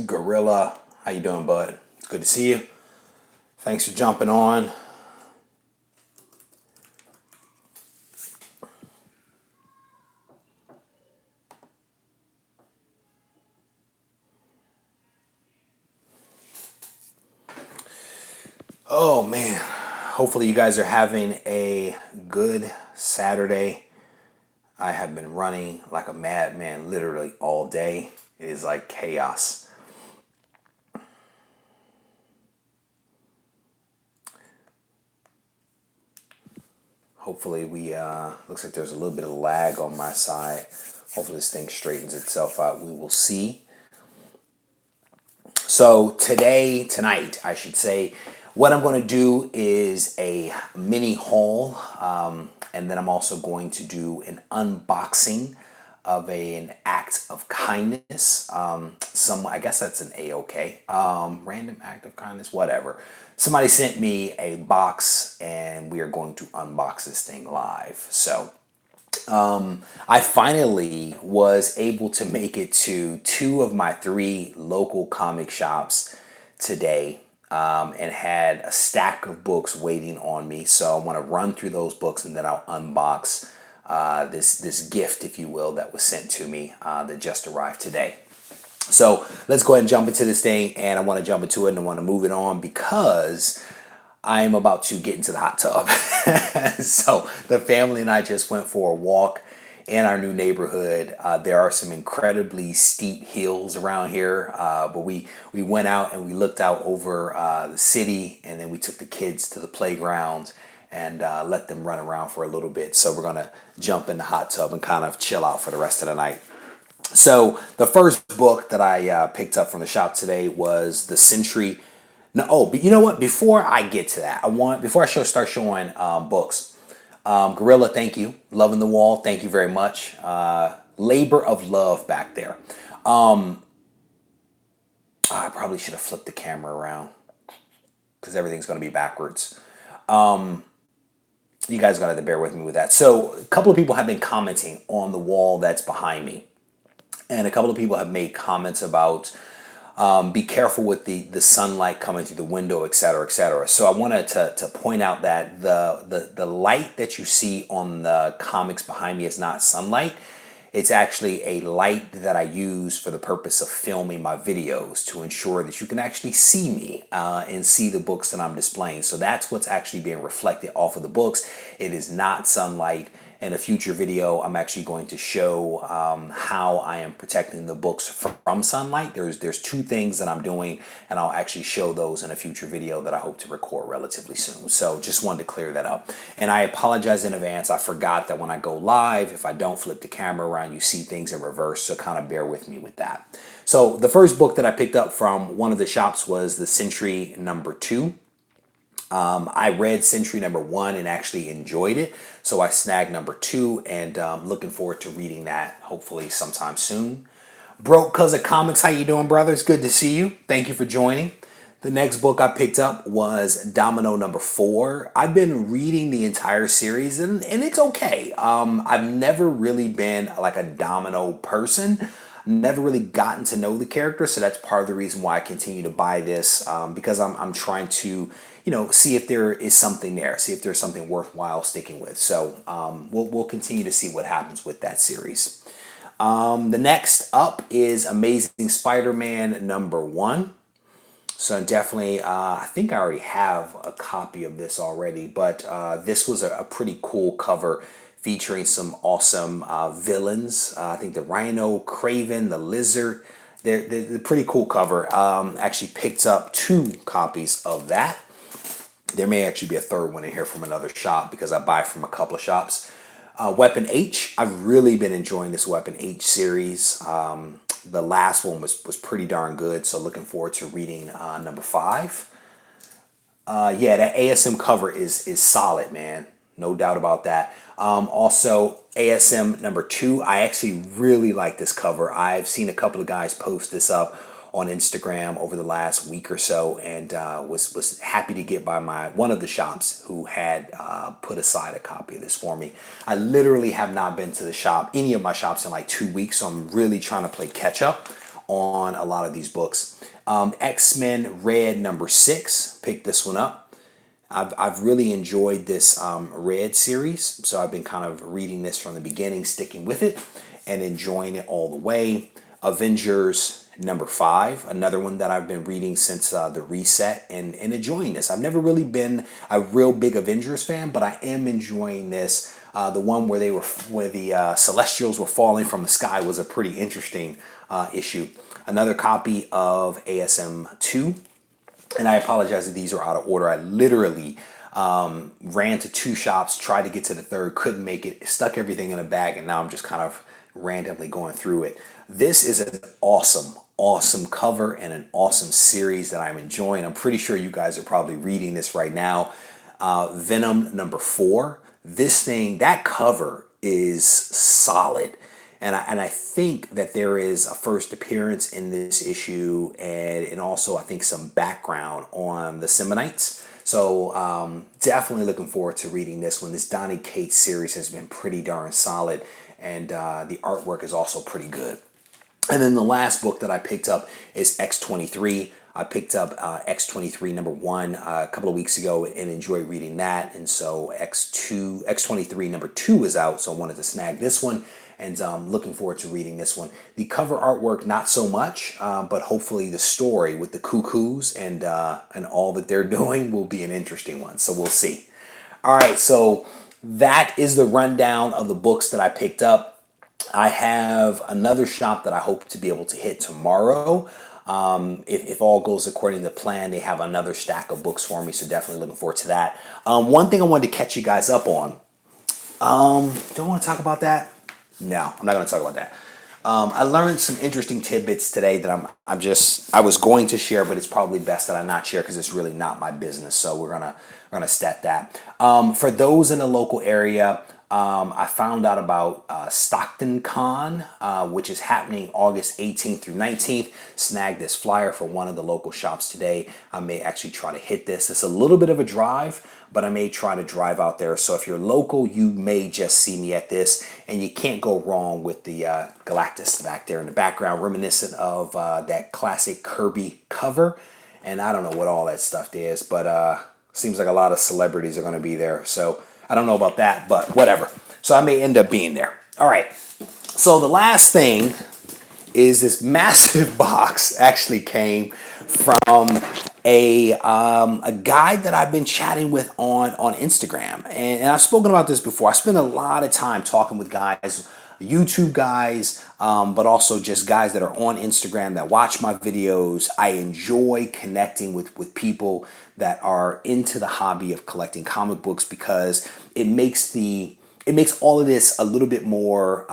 Gorilla, how you doing, bud? It's good to see you. Thanks for jumping on. Oh man, hopefully you guys are having a good Saturday. I have been running like a madman literally all day. It is like chaos. Hopefully we looks like there's a little bit of lag on my side. Hopefully this thing straightens itself out. We will see. So tonight, I should say, what I'm going to do is a mini haul, and then I'm also going to do an unboxing of an act of kindness. I guess that's an AOK, random act of kindness, whatever. Somebody sent me a box, and we are going to unbox this thing live. So I finally was able to make it to two of my three local comic shops today, and had a stack of books waiting on me. So I want to run through those books and then I'll unbox this gift, if you will, that was sent to me that just arrived today. So let's go ahead and jump into this thing, and I want to jump into it and I want to move it on because I am about to get into the hot tub. So the family and I just went for a walk in our new neighborhood. There are some incredibly steep hills around here, but we went out and we looked out over the city, and then we took the kids to the playground and let them run around for a little bit. So we're gonna jump in the hot tub and kind of chill out for the rest of the night. So the first book that I picked up from the shop today was The Century. No, oh, but you know what? Before I get to that, before I start showing books. Gorilla, thank you. Loving the wall, thank you very much. Labor of love back there. I probably should have flipped the camera around because everything's going to be backwards. You guys got to bear with me with that. So a couple of people have been commenting on the wall that's behind me, and a couple of people have made comments about be careful with the sunlight coming through the window, et cetera, et cetera. So I wanted to point out that the light that you see on the comics behind me is not sunlight. It's actually a light that I use for the purpose of filming my videos to ensure that you can actually see me and see the books that I'm displaying. So that's what's actually being reflected off of the books. It is not sunlight. In a future video, I'm actually going to show how I am protecting the books from sunlight. There's two things that I'm doing, and I'll actually show those in a future video that I hope to record relatively soon. So just wanted to clear that up. And I apologize in advance. I forgot that when I go live, if I don't flip the camera around, you see things in reverse. So kind of bear with me with that. So the first book that I picked up from one of the shops was The Century #2. I read Century #1 and actually enjoyed it, so I snagged #2, and looking forward to reading that hopefully sometime soon. Broke cause of comics, how you doing, brother? It's good to see you. Thank you for joining. The next book I picked up was Domino #4. I've been reading the entire series, and it's okay. I've never really been like a Domino person. Never really gotten to know the character, so that's part of the reason why I continue to buy this, because I'm trying to, see if there is something there, see if there's something worthwhile sticking with. So we'll continue to see what happens with that series. The next up is Amazing Spider-Man #1. So definitely, I think I already have a copy of this already, but this was a pretty cool cover featuring some awesome villains. I think the Rhino, Craven, the Lizard. They're pretty cool cover. Actually picked up two copies of that. There may actually be a third one in here from another shop because I buy from a couple of shops. Weapon H. I've really been enjoying this Weapon H series. The last one was pretty darn good, so looking forward to reading #5. Yeah, that ASM cover is solid, man. No doubt about that. Also, ASM #2. I actually really like this cover. I've seen a couple of guys post this up on Instagram over the last week or so, and was happy to get by one of the shops who had put aside a copy of this for me. I literally have not been to any of my shops in like 2 weeks, so I'm really trying to play catch up on a lot of these books. X-Men Red #6, picked this one up. I've really enjoyed this Red series, so I've been kind of reading this from the beginning, sticking with it, and enjoying it all the way. Avengers #5, another one that I've been reading since the reset, and enjoying this. I've never really been a real big Avengers fan, but I am enjoying this. The one where the Celestials were falling from the sky was a pretty interesting issue. Another copy of ASM 2. And I apologize if these are out of order. I literally ran to 2 shops, tried to get to the third, couldn't make it, stuck everything in a bag, and now I'm just kind of randomly going through it. This is an awesome cover and an awesome series that I'm enjoying. I'm pretty sure you guys are probably reading this right now. Venom #4. This thing, that cover is solid. And I think that there is a first appearance in this issue, and also I think some background on the Seminites. So definitely looking forward to reading this one. This Donny Cates series has been pretty darn solid, and the artwork is also pretty good. And then the last book that I picked up is X-23. I picked up X-23 #1 a couple of weeks ago and enjoyed reading that. And so X-23 #2 is out, so I wanted to snag this one, and looking forward to reading this one. The cover artwork, not so much, but hopefully the story with the cuckoos and all that they're doing will be an interesting one. So we'll see. All right, so that is the rundown of the books that I picked up. I have another shop that I hope to be able to hit tomorrow. If all goes according to plan, they have another stack of books for me, so definitely looking forward to that. One thing I wanted to catch you guys up on. Don't want to talk about that? No, I'm not going to talk about that. I learned some interesting tidbits today that I was going to share, but it's probably best that I not share because it's really not my business. So we're gonna stat that. For those in the local area, I found out about Stockton Con, which is happening August 18th through 19th. Snagged this flyer for one of the local shops today. I may actually try to hit this. It's a little bit of a drive, but I may try to drive out there. So if you're local, you may just see me at this, and you can't go wrong with the Galactus back there in the background, reminiscent of that classic Kirby cover. And I don't know what all that stuff is, but seems like a lot of celebrities are going to be there. So I don't know about that, but whatever. So I may end up being there. All right. So the last thing is this massive box actually came from a guy that I've been chatting with on Instagram. And I've spoken about this before. I spend a lot of time talking with guys, YouTube guys, but also just guys that are on Instagram that watch my videos. I enjoy connecting with people that are into the hobby of collecting comic books because it makes all of this a little bit more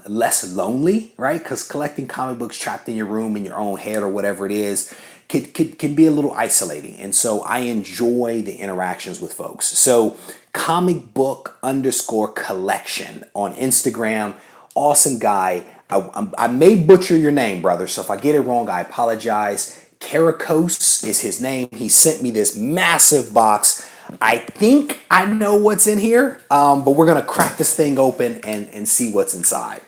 less lonely, right? Because collecting comic books trapped in your room, in your own head, or whatever it is, can be a little isolating. And so I enjoy the interactions with folks. So comic book _collection on Instagram. Awesome guy. I may butcher your name, brother. So if I get it wrong, I apologize. Caracos is his name. He sent me this massive box. I think I know what's in here, but we're going to crack this thing open and see what's inside.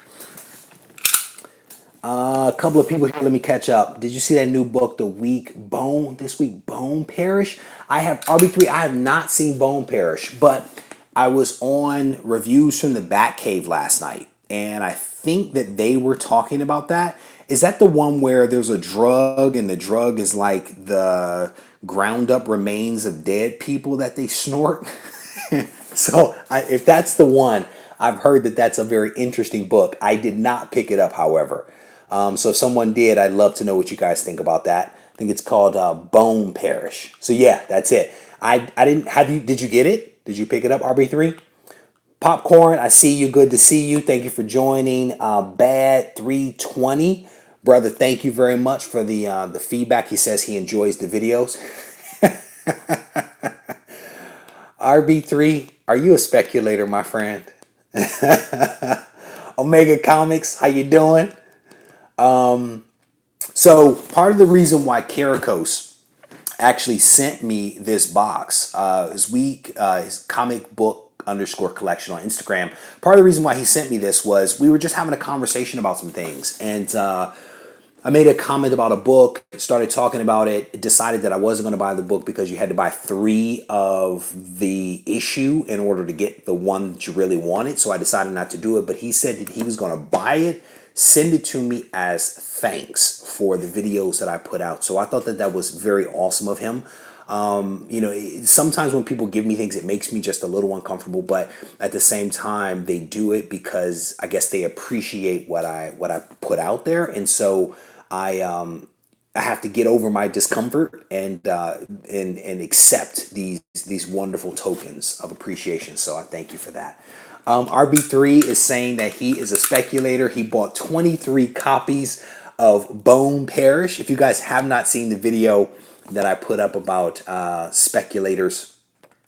A couple of people here, let me catch up. Did you see that new book, this week, Bone Parish? I have RB3. I have not seen Bone Parish, but I was on Reviews from the Batcave last night, and I think that they were talking about that. Is that the one where there's a drug, and the drug is like the ground up remains of dead people that they snort? So if that's the one, I've heard that that's a very interesting book. I did not pick it up, however. So if someone did, I'd love to know what you guys think about that. I think it's called Bone Parish. So yeah, that's it. I didn't have you. Did you get it? Did you pick it up, RB3? Popcorn, I see you. Good to see you. Thank you for joining. Bad 320, brother. Thank you very much for the feedback. He says he enjoys the videos. RB3, are you a speculator, my friend? Omega Comics, how you doing? So part of the reason why Caracos actually sent me this box his comic book _collection on Instagram. Part of the reason why he sent me this was we were just having a conversation about some things, and I made a comment about a book, started talking about it, decided that I wasn't going to buy the book because you had to buy 3 of the issue in order to get the one that you really wanted. So I decided not to do it. But he said that he was going to buy it, send it to me as thanks for the videos that I put out. So I thought that that was very awesome of him. Sometimes when people give me things, it makes me just a little uncomfortable, but at the same time, they do it because I guess they appreciate what I put out there, and so I have to get over my discomfort and accept these wonderful tokens of appreciation. So I thank you for that. RB3 is saying that he is a speculator. He bought 23 copies of Bone Parish. If you guys have not seen the video that I put up about speculators,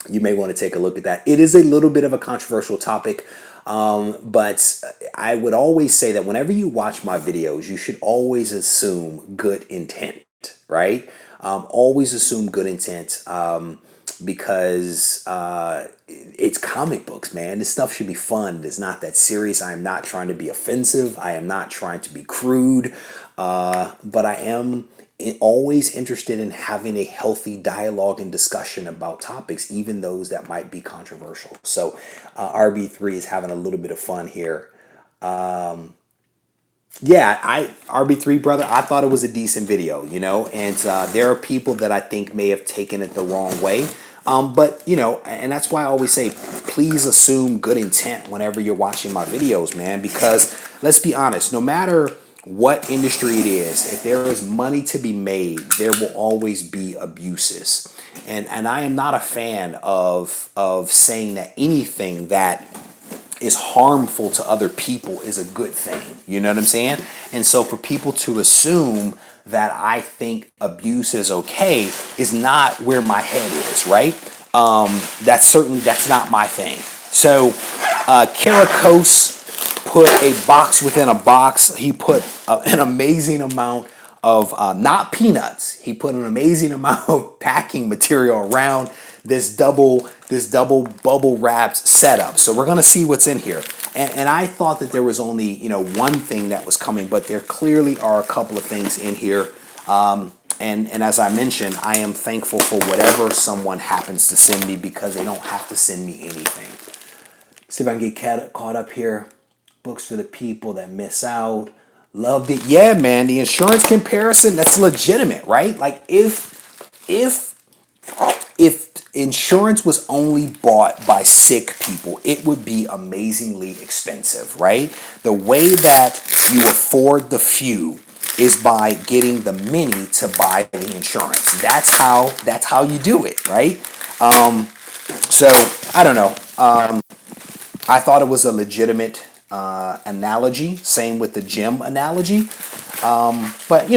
you may want to take a look at that. It is a little bit of a controversial topic, but I would always say that whenever you watch my videos, you should always assume good intent, right? Always assume good intent, because it's comic books, man. This stuff should be fun. It's not that serious. I am not trying to be offensive. I am not trying to be crude, but I am always interested in having a healthy dialogue and discussion about topics, even those that might be controversial. So RB3 is having a little bit of fun here. Yeah, RB3 brother, I thought it was a decent video, and there are people that I think may have taken it the wrong way. But and that's why I always say, please assume good intent whenever you're watching my videos, man, because let's be honest, no matter what industry it is, if there is money to be made, there will always be abuses. And I am not a fan of saying that anything that is harmful to other people is a good thing. You know what I'm saying? And so for people to assume that I think abuse is okay is not where my head is, right? That's not my thing. So Karakos put a box within a box. He put an amazing amount of not peanuts. He put an amazing amount of packing material around this double bubble wrapped setup. So we're gonna see what's in here. And I thought that there was only one thing that was coming, but there clearly are a couple of things in here. And as I mentioned, I am thankful for whatever someone happens to send me because they don't have to send me anything. See if I can get caught up here. Books for the people that miss out. Loved it. Yeah, man, the insurance comparison, that's legitimate, right? Like if insurance was only bought by sick people, it would be amazingly expensive, right? The way that you afford the few is by getting the many to buy the insurance. That's how you do it, right? So I don't know. I thought it was a legitimate analogy. Same with the gym analogy. But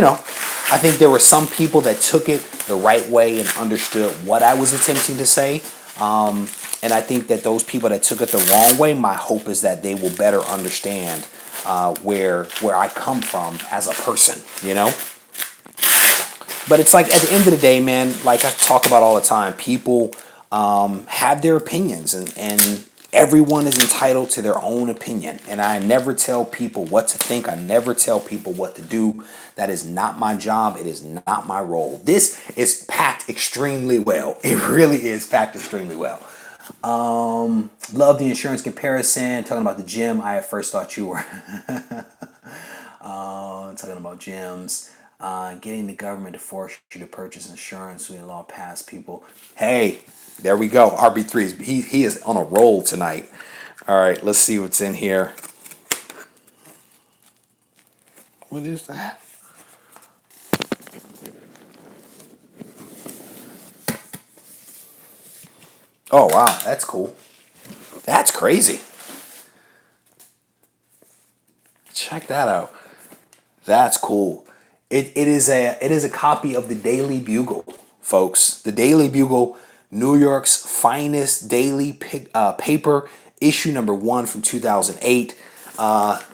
I think there were some people that took it the right way and understood what I was attempting to say. And I think that those people that took it the wrong way, my hope is that they will better understand where I come from as a person, But it's like at the end of the day, man, like I talk about all the time, people have their opinions and everyone is entitled to their own opinion. And I never tell people what to think. I never tell people what to do. That is not my job. It is not my role. This is packed extremely well. It really is packed extremely well. Love the insurance comparison. Talking about the gym. I at first thought you were talking about gyms. Getting the government to force you to purchase insurance. We law pass people. Hey, there we go. RB3. He is on a roll tonight. All right, let's see what's in here. What is that? Oh wow, that's cool. That's crazy. Check that out. That's cool. It is a copy of the Daily Bugle, folks. The Daily Bugle, New York's finest daily paper, issue number 1 from 2008.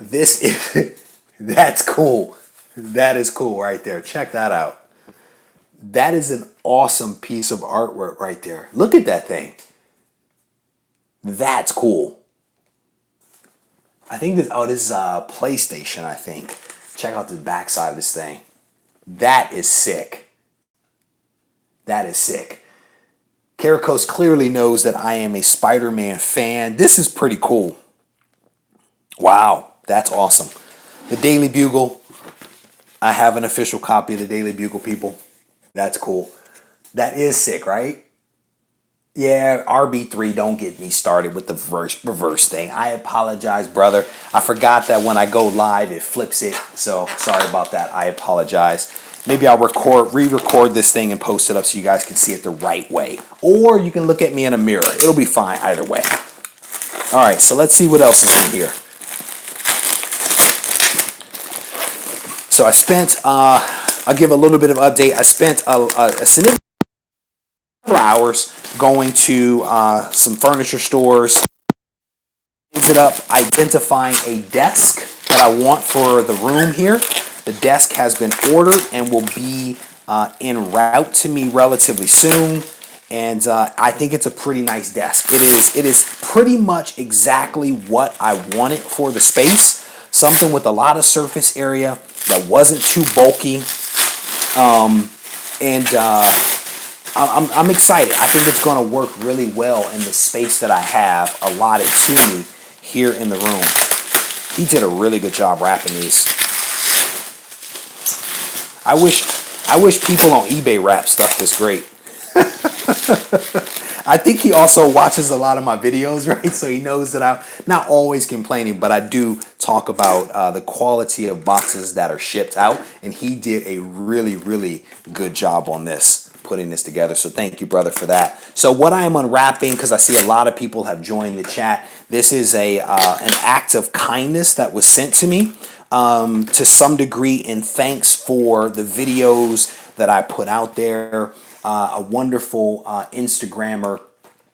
This is that's cool. That is cool right there. Check that out. That is an awesome piece of artwork right there. Look at that thing. That's cool. I think this. Oh, this is PlayStation. I think. Check out the back side of this thing. That is sick. That is sick. Caricos clearly knows that I am a Spider-Man fan. This is pretty cool. Wow, that's awesome. The Daily Bugle. I have an official copy of the Daily Bugle, people. That's cool. That is sick, right? Yeah, RB3, don't get me started with the reverse thing. I apologize, brother. I forgot that when I go live, it flips it. So sorry about that. I apologize. Maybe I'll re-record this thing and post it up so you guys can see it the right way. Or you can look at me in a mirror. It'll be fine either way. All right, so let's see what else is in here. So I spent, I'll give a little bit of update. I spent a significant hours going to some furniture stores. Ended up identifying a desk that I want for the room here. The desk has been ordered and will be en route to me relatively soon. And I think it's a pretty nice desk. It is pretty much exactly what I wanted for the space. Something with a lot of surface area that wasn't too bulky. I'm excited. I think it's going to work really well in the space that I have allotted to me here in the room. He did a really good job wrapping these. I wish people on eBay wrap stuff this great. I think he also watches a lot of my videos, right? So he knows that I'm not always complaining, but I do talk about the quality of boxes that are shipped out, and he did a really, really good job on this, putting this together. So thank you, brother, for that. So what I am unwrapping, because I see a lot of people have joined the chat, this is an act of kindness that was sent to me to some degree in thanks for the videos that I put out there. A wonderful Instagrammer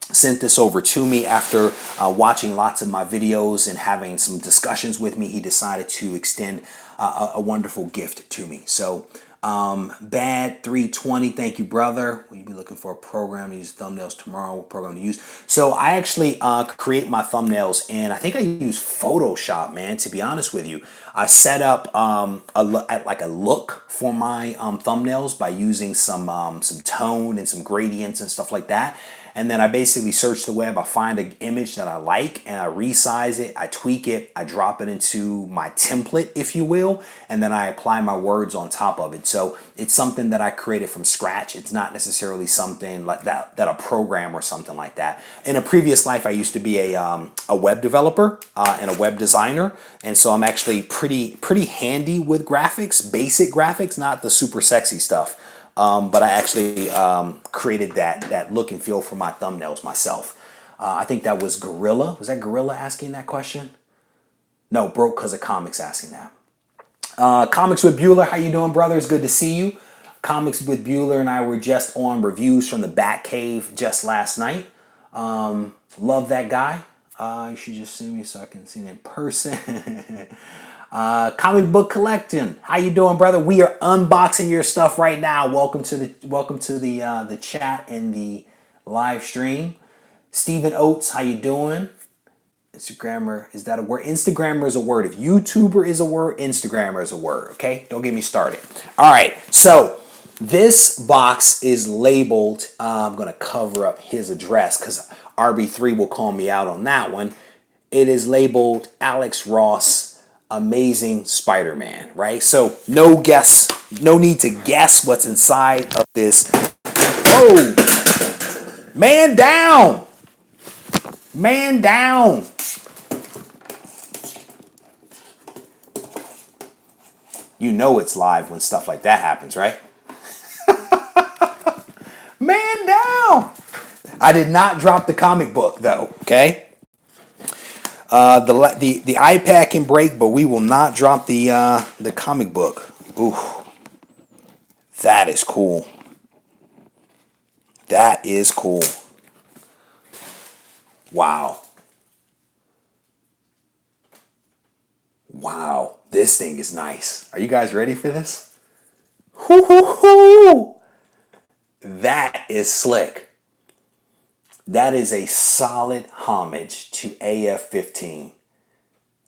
sent this over to me after watching lots of my videos and having some discussions with me. He decided to extend a wonderful gift to me. So Bad 320, thank you, brother. Will you be looking for a program to use thumbnails tomorrow? What program to use? So I actually create my thumbnails, and I think I use Photoshop, man, to be honest with you. I set up like a look for my thumbnails by using some tone and some gradients and stuff like that. And then I basically search the web, I find an image that I like, and I resize it, I tweak it, I drop it into my template, if you will, and then I apply my words on top of it. So it's something that I created from scratch. It's not necessarily something like that a program or something like that. In a previous life, I used to be a web developer and a web designer, and so I'm actually pretty handy with graphics, basic graphics, not the super sexy stuff. But I actually created that look and feel for my thumbnails myself. I think that was Gorilla. Was that Gorilla asking that question? No, Broke Cause of Comics asking that. Comics with Bueller, how you doing, brother? It's good to see you. Comics with Bueller and I were just on reviews from the Batcave just last night. Love that guy. You should just see me so I can see him in person. Comic book collecting. How you doing, brother? We are unboxing your stuff right now. Welcome to the chat and the live stream. Stephen Oates, how you doing? Instagrammer, is that a word? Instagrammer is a word. If YouTuber is a word, Instagrammer is a word. Okay, don't get me started. All right, so this box is labeled. I'm gonna cover up his address because RB3 will call me out on that one. It is labeled Alex Ross. Amazing Spider-Man, right? So no need to guess what's inside of this. Whoa! Man down! Man down! You know it's live when stuff like that happens, right? Man down! I did not drop the comic book though, okay? The iPad can break, but we will not drop the comic book. Ooh, that is cool. That is cool. Wow. Wow, this thing is nice. Are you guys ready for this? Hoo, hoo, hoo. That is slick. That is a solid homage to AF-15.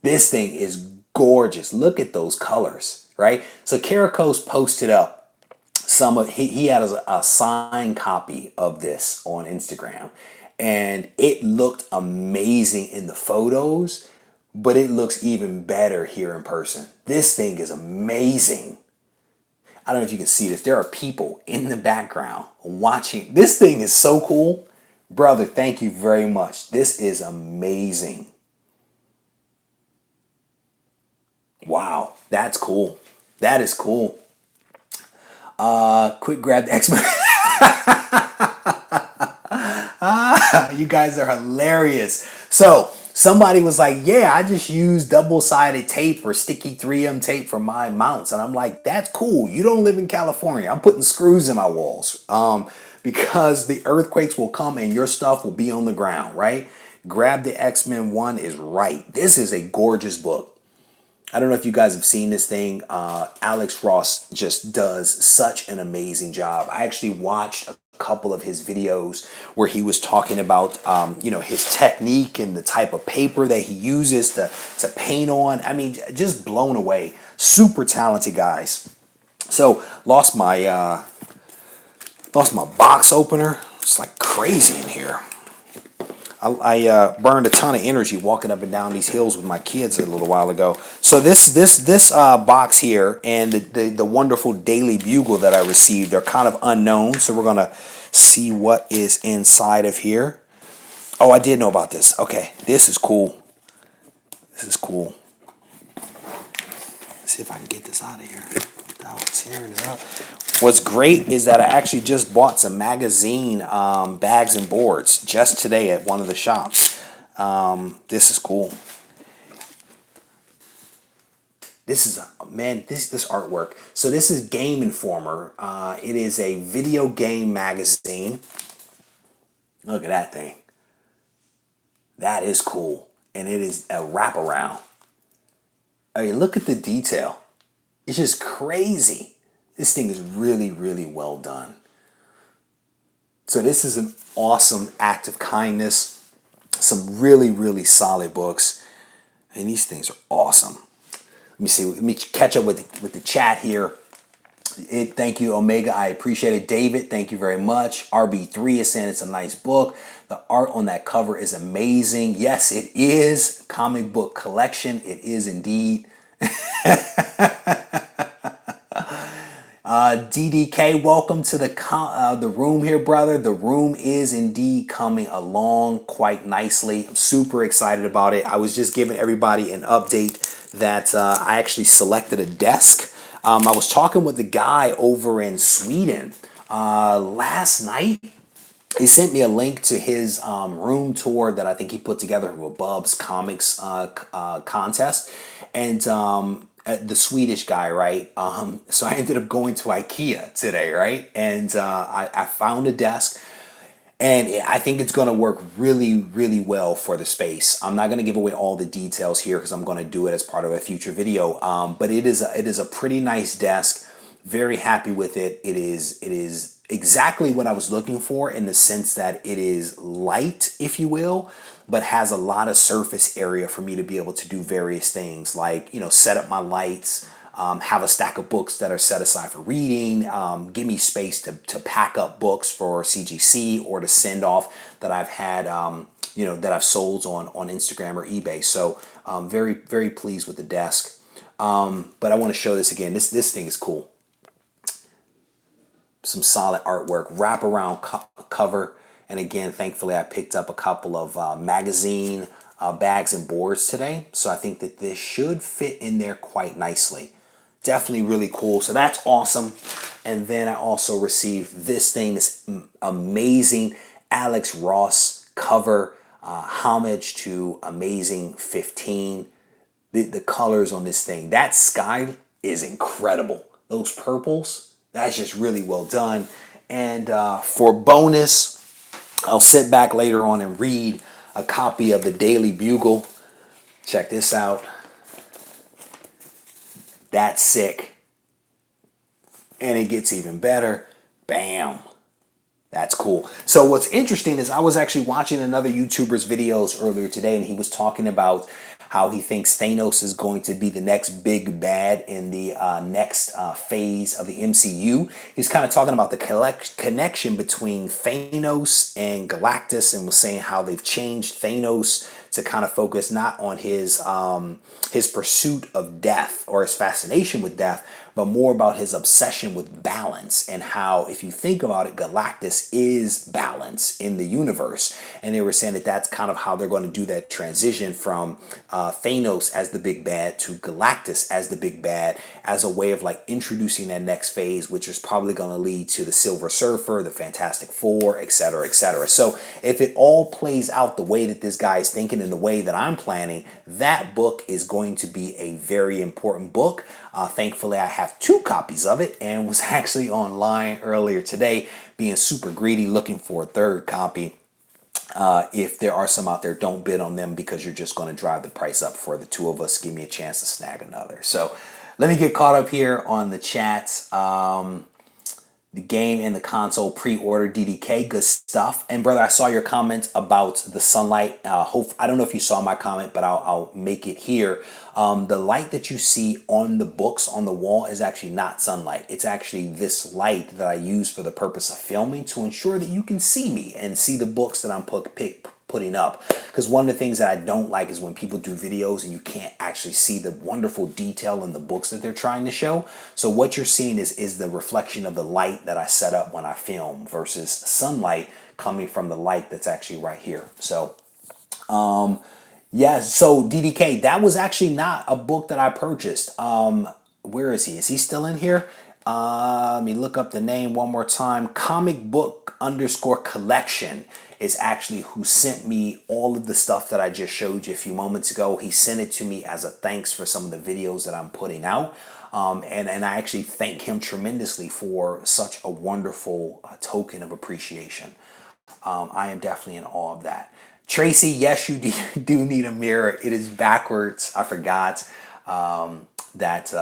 This thing is gorgeous. Look at those colors. right? So Caracos posted up some of he had a signed copy of this on Instagram, and it looked amazing in the photos, but it looks even better here in person. This thing is amazing. I don't know if you can see this. There are people in the background watching. This thing is so cool. Brother, thank you very much. This is amazing. Wow, that's cool. That is cool. Quick grab the X-Men. You guys are hilarious. So somebody was like, yeah, I just use double-sided tape or sticky 3M tape for my mounts. And I'm like, that's cool. You don't live in California. I'm putting screws in my walls. Because the earthquakes will come and your stuff will be on the ground, right? Grab the X-Men one is right. This is a gorgeous book. I don't know if you guys have seen this thing. Alex Ross just does such an amazing job. I actually watched a couple of his videos where he was talking about, his technique and the type of paper that he uses to paint on. I mean, just blown away. Super talented guys. So lost my box opener. It's like crazy in here. I burned a ton of energy walking up and down these hills with my kids a little while ago. So this box here and the wonderful Daily Bugle that I received are kind of unknown. So we're gonna see what is inside of here. Oh, I did know about this. Okay, this is cool. This is cool. Let's see if I can get this out of here. Without tearing it up. What's great is that I actually just bought some magazine bags and boards just today at one of the shops. This is cool. This is this artwork. So this is Game Informer. It is a video game magazine. Look at that thing. That is cool, and it is a wraparound. I mean, look at the detail. It's just crazy. This thing is really, really well done. So this is an awesome act of kindness. Some really, really solid books. And these things are awesome. Let me see. Let me catch up with the chat here. Thank you, Omega. I appreciate it. David, thank you very much. RB3 is saying it's a nice book. The art on that cover is amazing. Yes, it is. Comic book collection. It is indeed. DDK, welcome to the room here, brother. The room is indeed coming along quite nicely. I'm super excited about it. I was just giving everybody an update that I actually selected a desk. I was talking with the guy over in Sweden last night. He sent me a link to his room tour that I think he put together for Bub's Comics contest. And the Swedish guy, right? So I ended up going to IKEA today, right? And I found a desk, and I think it's going to work really, really well for the space. I'm not going to give away all the details here because I'm going to do it as part of a future video. But it is a pretty nice desk. Very happy with it. It is exactly what I was looking for in the sense that it is light, if you will, but has a lot of surface area for me to be able to do various things like, set up my lights, have a stack of books that are set aside for reading, give me space to pack up books for CGC or to send off that I've had, that I've sold on Instagram or eBay. So very, very pleased with the desk. But I want to show this again. This thing is cool. Some solid artwork, wraparound cover. And again, thankfully, I picked up a couple of magazine bags and boards today. So I think that this should fit in there quite nicely. Definitely really cool. So that's awesome. And then I also received this thing, this amazing Alex Ross cover, homage to Amazing 15. The colors on this thing, that sky is incredible. Those purples, that's just really well done. And for bonus, I'll sit back later on and read a copy of the Daily Bugle. Check this out. That's sick. And it gets even better. Bam. That's cool. So what's interesting is I was actually watching another YouTuber's videos earlier today, and he was talking about how he thinks Thanos is going to be the next big bad in the next phase of the MCU. He's kind of talking about the connection between Thanos and Galactus, and was saying how they've changed Thanos to kind of focus not on his pursuit of death or his fascination with death, but more about his obsession with balance, and how, if you think about it, Galactus is balance in the universe. And they were saying that that's kind of how they're going to do that transition from Thanos as the big bad to Galactus as the big bad, as a way of like introducing that next phase, which is probably going to lead to the Silver Surfer, the Fantastic Four, etc., etc. So if it all plays out the way that this guy is thinking and the way that I'm planning, that book is going to be a very important book. Thankfully, I have 2 copies of it, and was actually online earlier today, being super greedy, looking for a 3rd copy. If there are some out there, don't bid on them, because you're just going to drive the price up for the 2 of us. Give me a chance to snag another. So let me get caught up here on the chats. The game and the console pre-order, DDK, good stuff. And brother, I saw your comment about the sunlight. I don't know if you saw my comment, but I'll make it here. The light that you see on the books on the wall is actually not sunlight. It's actually this light that I use for the purpose of filming, to ensure that you can see me and see the books that I'm putting up. Because one of the things that I don't like is when people do videos and you can't actually see the wonderful detail in the books that they're trying to show. So what you're seeing is the reflection of the light that I set up when I film, versus sunlight coming from the light that's actually right here. So yeah, so DDK, that was actually not a book that I purchased. Where is he? Is he still in here? Let me look up the name one more time. Comic book _ collection is actually who sent me all of the stuff that I just showed you a few moments ago. He sent it to me as a thanks for some of the videos that I'm putting out. And I actually thank him tremendously for such a wonderful token of appreciation. I am definitely in awe of that. Tracy, yes, you do need a mirror. It is backwards. I forgot that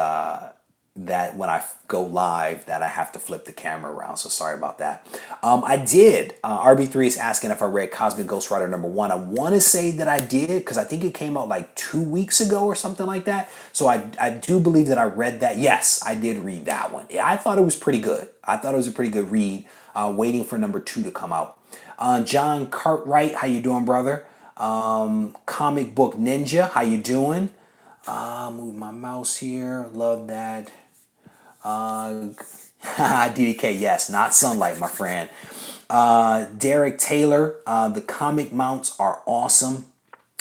when I go live, that I have to flip the camera around. So sorry about that. I did. RB3 is asking if I read Cosmic Ghost Rider #1. I want to say that I did, because I think it came out like 2 weeks ago or something like that. So I do believe that I read that. Yes, I did read that one. Yeah, I thought it was pretty good. I thought it was a pretty good read. Waiting for #2 to come out. John Cartwright, how you doing, brother? Comic Book Ninja, how you doing? Move my mouse here. Love that. DDK, yes, not sunlight, my friend. Derek Taylor, the comic mounts are awesome.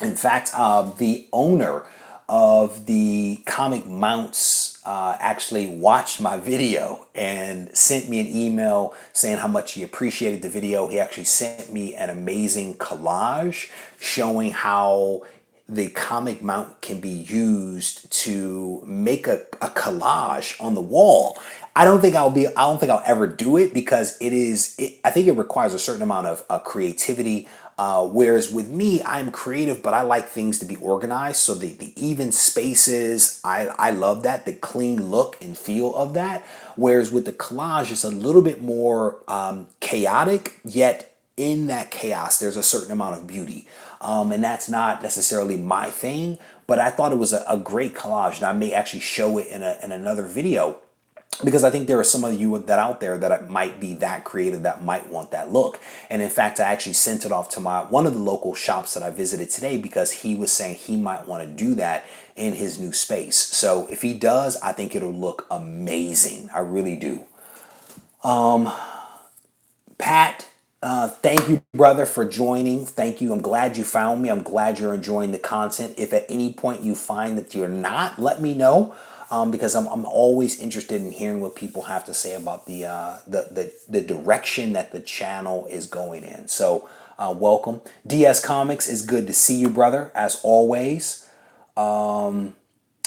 In fact, the owner of the comic mounts actually watched my video and sent me an email saying how much he appreciated the video. He actually sent me an amazing collage showing how the comic mount can be used to make a collage on the wall. I don't think I'll ever do it, because I think it requires a certain amount of creativity. Whereas with me, I'm creative, but I like things to be organized. So the even spaces, I love that, the clean look and feel of that. Whereas with the collage, it's a little bit more chaotic, yet in that chaos, there's a certain amount of beauty. And that's not necessarily my thing, but I thought it was a great collage, and I may actually show it in another video, because I think there are some of you that out there that might be that creative, that might want that look. And in fact, I actually sent it off to one of the local shops that I visited today, because he was saying he might want to do that in his new space. So if he does, I think it'll look amazing. I really do. Pat, thank you, brother, for joining. Thank you. I'm glad you found me. I'm glad you're enjoying the content. If at any point you find that you're not, let me know, because I'm always interested in hearing what people have to say about the direction that the channel is going in. So welcome. DS Comics, is good to see you, brother, as always. New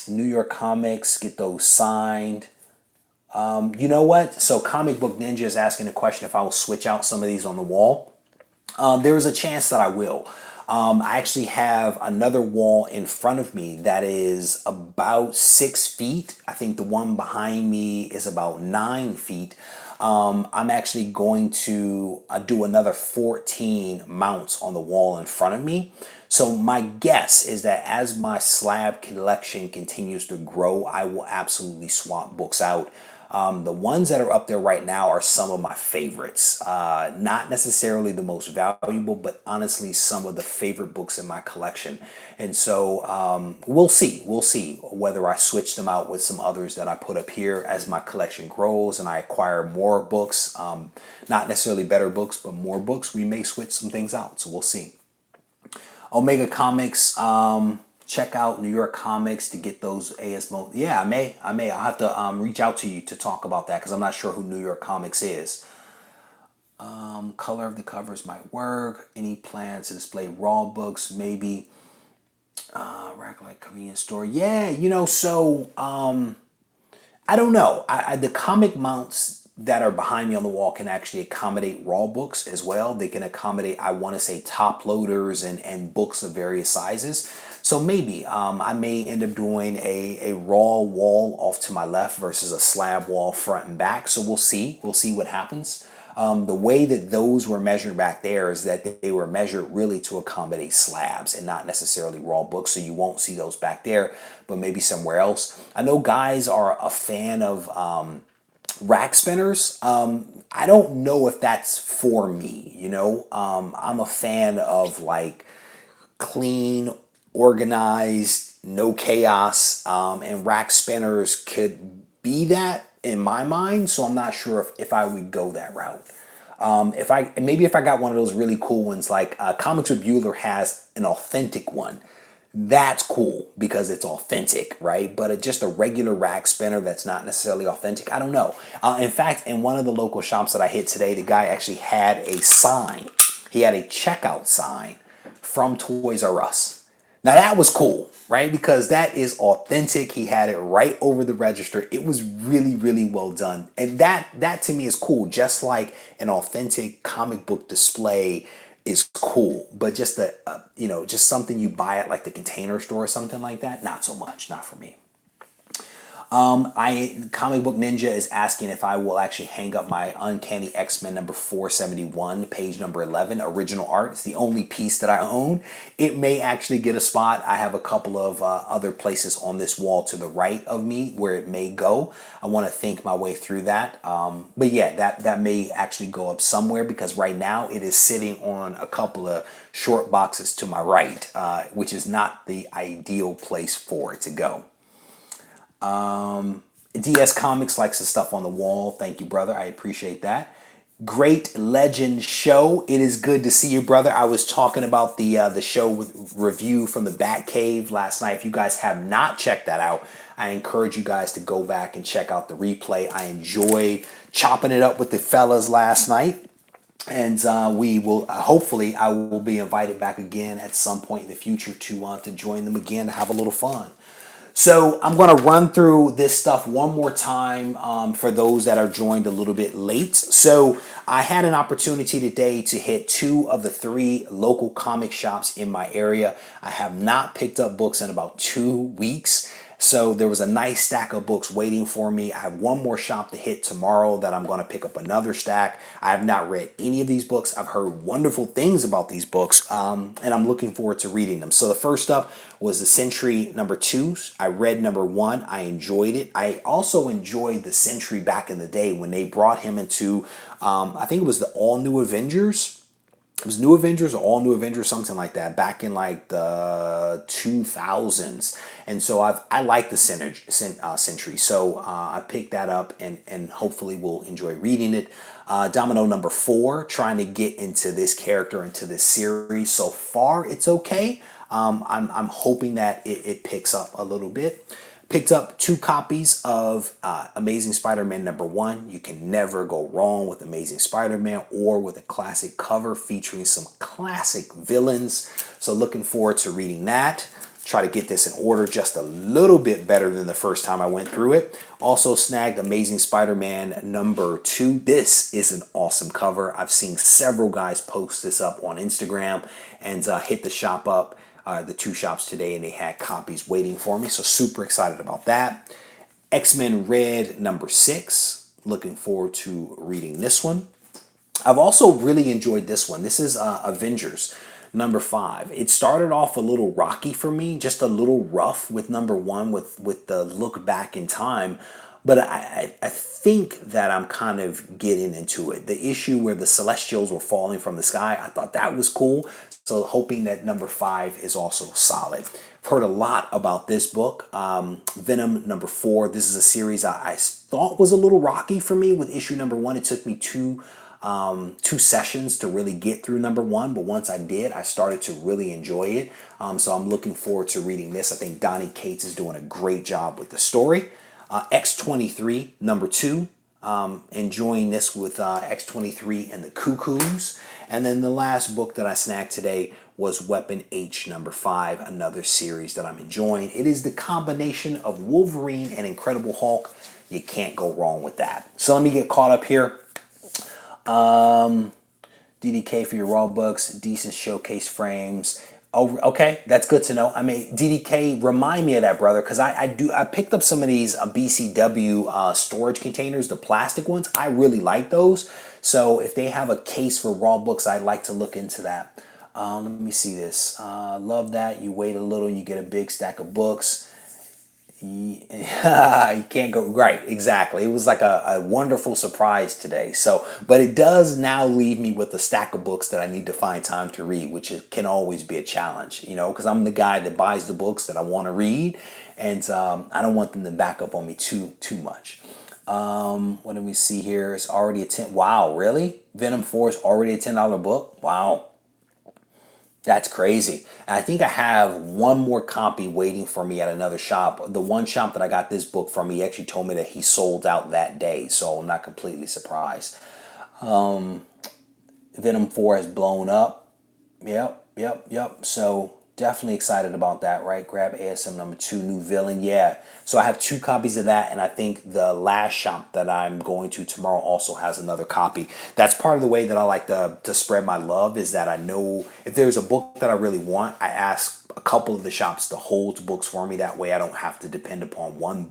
York Comics, get those signed. You know what? So Comic Book Ninja is asking a question if I will switch out some of these on the wall. There is a chance that I will. I actually have another wall in front of me that is about 6 feet. I think the one behind me is about 9 feet. I'm actually going to do another 14 mounts on the wall in front of me. So my guess is that as my slab collection continues to grow, I will absolutely swap books out. The ones that are up there right now are some of my favorites. Not necessarily the most valuable, but honestly, some of the favorite books in my collection. And so we'll see. We'll see whether I switch them out with some others that I put up here as my collection grows and I acquire more books. Not necessarily better books, but more books. We may switch some things out. So we'll see. Omega Comics. Check out New York Comics to get those ASMO. Yeah, I may. I'll have to reach out to you to talk about that because I'm not sure who New York Comics is. Color of the covers might work. Any plans to display raw books? Maybe. Rack like convenience store. Yeah, so I don't know. The comic mounts that are behind me on the wall can actually accommodate raw books as well. They can accommodate, I want to say, top loaders and books of various sizes. So maybe I may end up doing a raw wall off to my left versus a slab wall front and back. So we'll see. We'll see what happens. The way that those were measured back there is that they were measured really to accommodate slabs and not necessarily raw books. So you won't see those back there, but maybe somewhere else. I know guys are a fan of rack spinners. I don't know if that's for me, I'm a fan of like clean, organized, no chaos, and rack spinners could be that in my mind. So I'm not sure if I would go that route. If I got one of those really cool ones, like Comics with Bueller has an authentic one. That's cool because it's authentic, right? But just a regular rack spinner that's not necessarily authentic, I don't know. In fact, in one of the local shops that I hit today, the guy actually had a sign. He had a checkout sign from Toys R Us. Now that was cool, right? Because that is authentic. He had it right over the register. It was really, really well done. And that to me is cool. Just like an authentic comic book display is cool, but just just something you buy at like the Container Store or something like that, not so much, not for me. Comic Book Ninja is asking if I will actually hang up my Uncanny X-Men number 471, page number 11, original art. It's the only piece that I own. It may actually get a spot. I have a couple of other places on this wall to the right of me where it may go. I want to think my way through that. But yeah, that may actually go up somewhere because right now it is sitting on a couple of short boxes to my right, which is not the ideal place for it to go. DS Comics likes the stuff on the wall. Thank you, brother. I appreciate that. Great Legend Show. It is good to see you, brother. I was talking about the show with review from the Batcave last night. If you guys have not checked that out, I encourage you guys to go back and check out the replay. I enjoyed chopping it up with the fellas last night. And we will hopefully I will be invited back again at some point in the future to join them again to have a little fun. So I'm going to run through this stuff one more time for those that are joined a little bit late. So I had an opportunity today to hit 2 of the 3 local comic shops in my area. I have not picked up books in about 2 weeks. So there was a nice stack of books waiting for me. I have one more shop to hit tomorrow that I'm going to pick up another stack. I have not read any of these books. I've heard wonderful things about these books, and I'm looking forward to reading them. So the first up was the Sentry number 2. I read number 1. I enjoyed it. I also enjoyed the Sentry back in the day when they brought him into, I think it was the All New Avengers. It was New Avengers or All New Avengers, something like that, back in like the 2000s. And so I like the Sentry. So I picked that up and hopefully will enjoy reading it. Domino number 4, trying to get into this character, into this series. So far, it's okay. I'm hoping that it picks up a little bit. Picked up 2 copies of Amazing Spider-Man number 1. You can never go wrong with Amazing Spider-Man or with a classic cover featuring some classic villains. So looking forward to reading that. Try to get this in order just a little bit better than the first time I went through it. Also snagged Amazing Spider-Man number 2. This is an awesome cover. I've seen several guys post this up on Instagram and hit the shop up. The 2 shops today, and they had copies waiting for me. So super excited about that. X-Men Red number 6. looking forward to reading this one. I've also really enjoyed this one. This is Avengers #5. It started off a little rocky for me, just a little rough with #1 with the look back in time. But I think that I'm kind of getting into it. The issue where the Celestials were falling from the sky, I thought that was cool. So hoping that #5 is also solid. I've heard a lot about this book, Venom #4. This is a series I thought was a little rocky for me with issue #1. It took me two sessions to really get through #1, but once I did, I started to really enjoy it. So I'm looking forward to reading this. I think Donnie Cates is doing a great job with the story. X-23 #2, enjoying this with X-23 and the Cuckoos. And then the last book that I snagged today was Weapon H #5, another series that I'm enjoying. It is the combination of Wolverine and Incredible Hulk. You can't go wrong with that. So let me get caught up here. DDK for your raw books, decent showcase frames. Oh, okay, that's good to know. I mean, DDK, remind me of that, brother, because I picked up some of these BCW storage containers, the plastic ones. I really like those. So if they have a case for raw books, I'd like to look into that. Let me see this. Love that. You wait a little, you get a big stack of books. You can't go right. Exactly. It was like a wonderful surprise today. So, but it does now leave me with a stack of books that I need to find time to read, which can always be a challenge, because I'm the guy that buys the books that I want to read, and I don't want them to back up on me too much. What do we see here? It's already a 10. Wow, really? Venom 4 is already a $10 book. Wow. That's crazy. And I think I have one more copy waiting for me at another shop. The one shop that I got this book from, he actually told me that he sold out that day, so I'm not completely surprised. Venom 4 has blown up. Yep. So definitely excited about that, right? Grab ASM #2, new villain. Yeah. So I have 2 copies of that, and I think the last shop that I'm going to tomorrow also has another copy. That's part of the way that I like to spread my love, is that I know if there's a book that I really want, I ask a couple of the shops to hold books for me. That way I don't have to depend upon one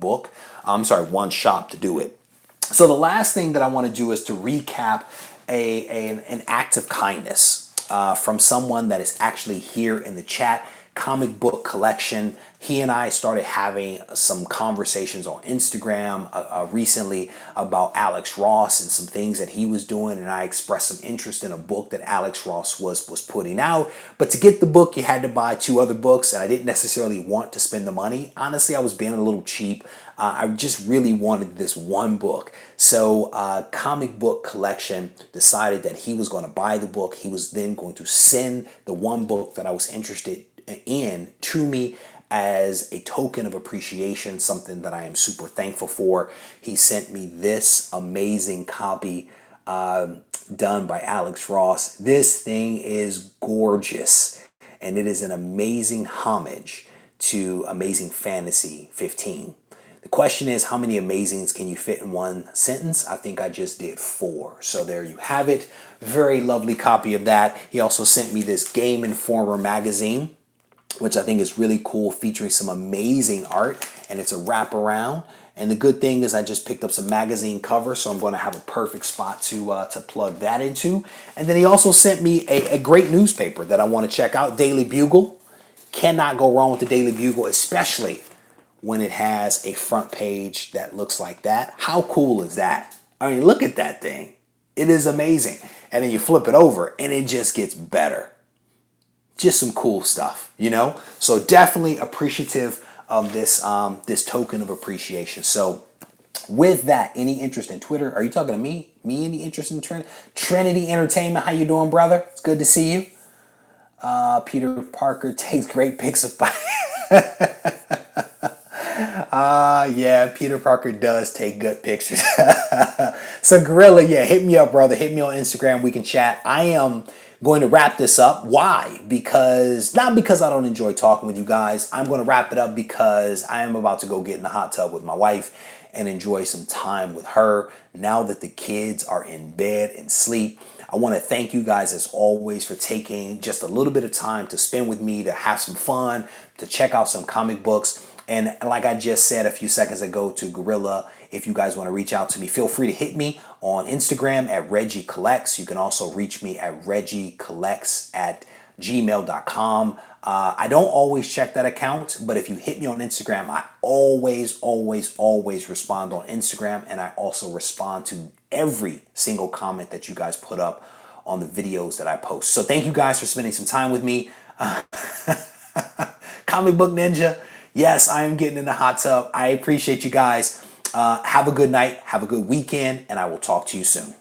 shop to do it. So the last thing that I want to do is to recap an act of kindness from someone that is actually here in the chat. Comic book collection. He and I started having some conversations on Instagram recently about Alex Ross and some things that he was doing, and I expressed some interest in a book that Alex Ross was putting out. But to get the book, you had to buy 2 other books, and I didn't necessarily want to spend the money. Honestly, I was being a little cheap. I just really wanted this one book. So Comic Book Collection decided that he was going to buy the book. He was then going to send the one book that I was interested in to me as a token of appreciation, something that I am super thankful for. He sent me this amazing copy done by Alex Ross. This thing is gorgeous, and it is an amazing homage to Amazing Fantasy 15. The question is, how many amazings can you fit in one sentence? I think I just did 4. So there you have it. Very lovely copy of that. He also sent me this Game Informer magazine, which I think is really cool, featuring some amazing art, and it's a wraparound. And the good thing is I just picked up some magazine covers, so I'm going to have a perfect spot to plug that into. And then he also sent me a great newspaper that I want to check out, Daily Bugle. Cannot go wrong with the Daily Bugle, especially when it has a front page that looks like that. How cool is that? I mean, look at that thing. It is amazing. And then you flip it over, and it just gets better. Just some cool stuff, So definitely appreciative of this this token of appreciation. So with that, any interest in Twitter? Are you talking to me? Me, any interest in Trinity Entertainment? How you doing, brother? It's good to see you. Peter Parker takes great pics of. Yeah, Peter Parker does take good pictures. So Gorilla, yeah, hit me up, brother. Hit me on Instagram. We can chat. I am going to wrap this up. Why? Not because I don't enjoy talking with you guys. I'm going to wrap it up because I am about to go get in the hot tub with my wife and enjoy some time with her now that the kids are in bed and sleep. I want to thank you guys as always for taking just a little bit of time to spend with me, to have some fun, to check out some comic books. And like I just said a few seconds ago to Gorilla, If you guys want to reach out to me, feel free to hit me on Instagram at RegieCollects. You can also reach me at RegieCollects at gmail.com. I don't always check that account, but if you hit me on Instagram, I always respond on Instagram, and I also respond to every single comment that you guys put up on the videos that I post. So thank you guys for spending some time with me. Comic Book Ninja, yes, I am getting in the hot tub. I appreciate you guys. Have a good night, have a good weekend, and I will talk to you soon.